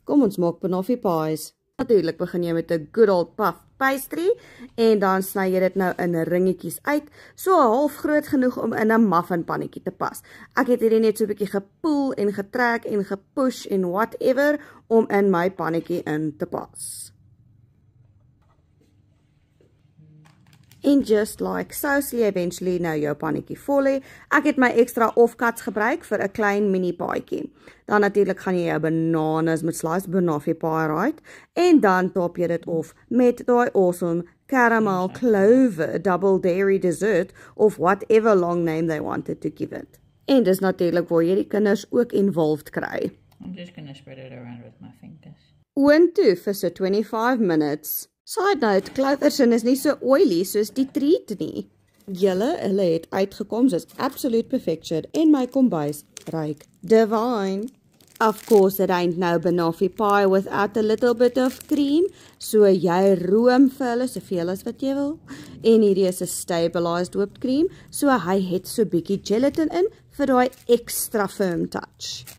Kom ons maak banoffee pies. Natuurlijk begin jy met 'n good old puff pastry en dan sny jy dit nou in ringetjies uit, so half groot genoeg om in 'n muffinpannetjie te pas. Ek het hierdie net so 'n bietjie gepoel en getrek en gepush en whatever om in my pannetjie in te pas. En just like so, sal jy eventually nou jou pannetjie vol hê. Ek het my extra offcuts gebruik vir 'n klein mini paaitjie. Dan natuurlik gaan jy jou bananas met sliced banoffee pie right en dan top jy dit of met daai awesome caramel clover double dairy dessert of whatever long name they wanted to give it. En dis natuurlik waar jy die kinders ook involved kry. I'm just going to spread it around with my fingers. Oontoe vir so 25 minutes. Side note, Cloverson is nie so oily soos die treat nie. Hulle het uitgekom soos absolute perfection en my kombuis ruik divine. Of course, it ain't no banoffee pie without a little bit of cream, so jy room vir hulle soveel as wat jy wil. En hierdie is 'n stabilized whipped cream, so hy het so bietjie gelatin in vir daai extra firm touch.